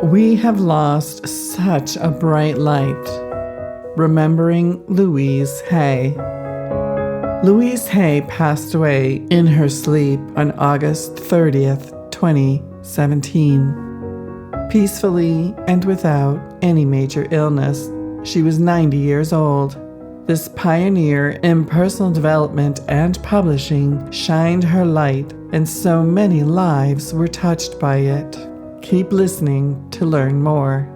We have lost such a bright light. Remembering Louise Hay. Louise Hay passed away in her sleep on August 30th, 2017. Peacefully and without any major illness, she was 90 years old. This pioneer in personal development and publishing shined her light, and so many lives were touched by it. Keep listening to learn more.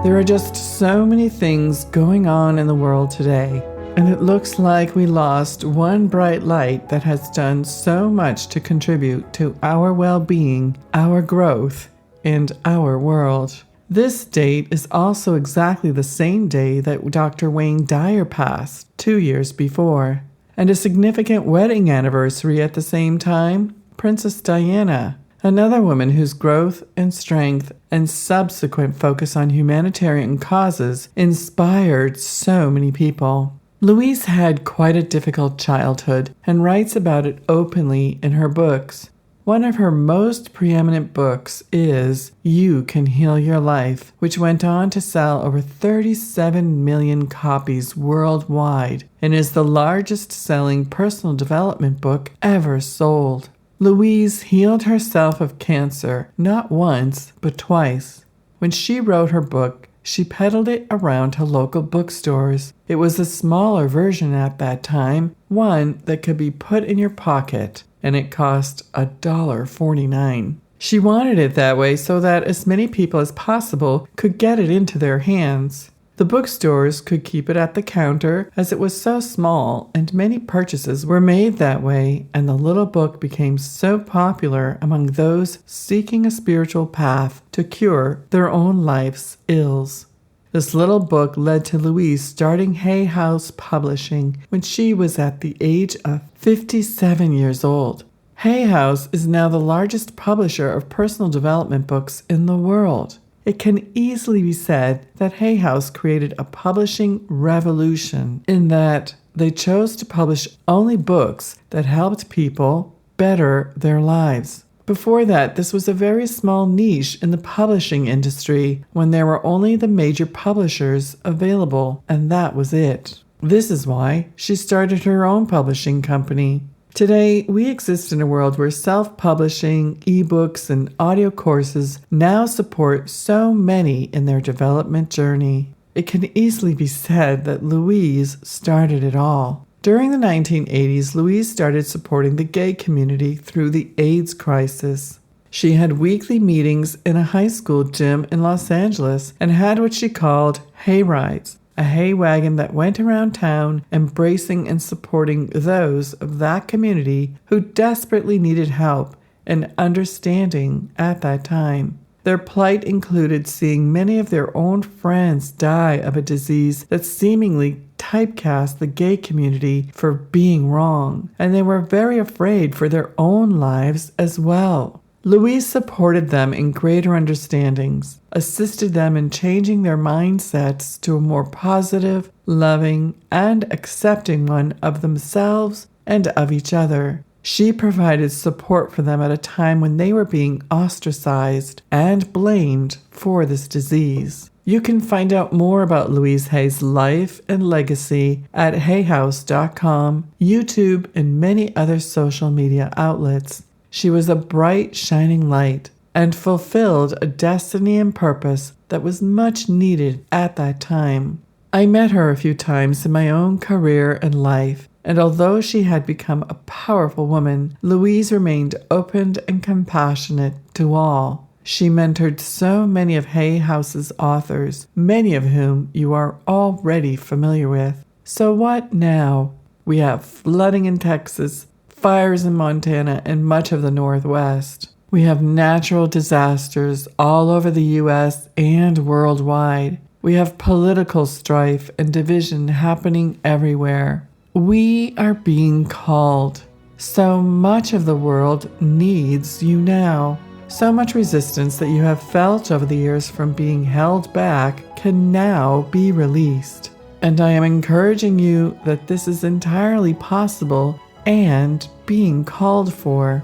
There are just so many things going on in the world today, and it looks like we lost one bright light that has done so much to contribute to our well-being, our growth, and our world. This date is also exactly the same day that Dr. Wayne Dyer passed 2 years before, and a significant wedding anniversary at the same time, Princess Diana, another woman whose growth and strength and subsequent focus on humanitarian causes inspired so many people. Louise had quite a difficult childhood and writes about it openly in her books. One of her most preeminent books is You Can Heal Your Life, which went on to sell over 37 million copies worldwide and is the largest selling personal development book ever sold. Louise healed herself of cancer not once, but twice. When she wrote her book, she peddled it around to local bookstores. It was a smaller version at that time, one that could be put in your pocket, and it cost $1.49. She wanted it that way so that as many people as possible could get it into their hands. The bookstores could keep it at the counter as it was so small, and many purchases were made that way, and the little book became so popular among those seeking a spiritual path to cure their own life's ills. This little book led to Louise starting Hay House Publishing when she was at the age of 57 years old. Hay House is now the largest publisher of personal development books in the world. It can easily be said that Hay House created a publishing revolution in that they chose to publish only books that helped people better their lives. Before that, this was a very small niche in the publishing industry when there were only the major publishers available, and that was it. This is why she started her own publishing company. Today, we exist in a world where self-publishing, ebooks, and audio courses now support so many in their development journey. It can easily be said that Louise started it all. During the 1980s, Louise started supporting the gay community through the AIDS crisis. She had weekly meetings in a high school gym in Los Angeles and had what she called hay rides, a hay wagon that went around town embracing and supporting those of that community who desperately needed help and understanding at that time. Their plight included seeing many of their own friends die of a disease that seemingly typecast the gay community for being wrong, and they were very afraid for their own lives as well. Louise supported them in greater understandings, assisted them in changing their mindsets to a more positive, loving, and accepting one of themselves and of each other. She provided support for them at a time when they were being ostracized and blamed for this disease. You can find out more about Louise Hay's life and legacy at hayhouse.com, YouTube, and many other social media outlets. She was a bright, shining light and fulfilled a destiny and purpose that was much needed at that time. I met her a few times in my own career and life, and although she had become a powerful woman, Louise remained open and compassionate to all. She mentored so many of Hay House's authors, many of whom you are already familiar with. So what now? We have flooding in Texas, fires in Montana, and much of the Northwest. We have natural disasters all over the U.S. and worldwide. We have political strife and division happening everywhere. We are being called. So much of the world needs you now. So much resistance that you have felt over the years from being held back can now be released. And I am encouraging you that this is entirely possible and being called for.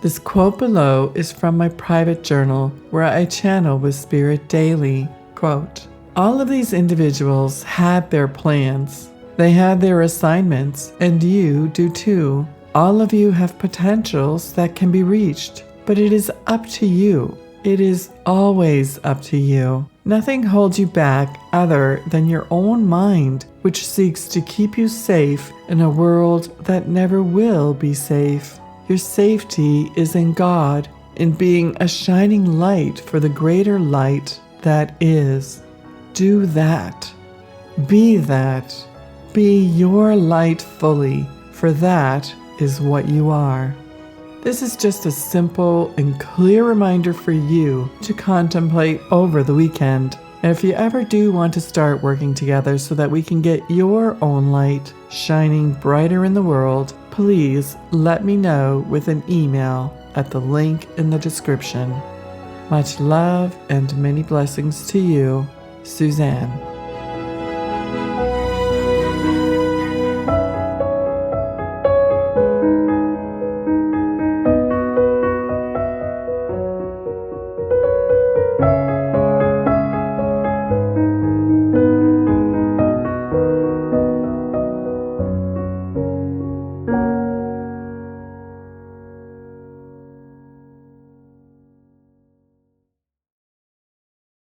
This quote below is from my private journal where I channel with Spirit daily. Quote, all of these individuals had their plans. They had their assignments, and you do too. All of you have potentials that can be reached, but it is up to you. It is always up to you. Nothing holds you back other than your own mind, which seeks to keep you safe in a world that never will be safe. Your safety is in God, in being a shining light for the greater light that is. Do that. Be that. Be your light fully, for that is what you are. This is just a simple and clear reminder for you to contemplate over the weekend. And if you ever do want to start working together so that we can get your own light shining brighter in the world, please let me know with an email at the link in the description. Much love and many blessings to you, Suzanne.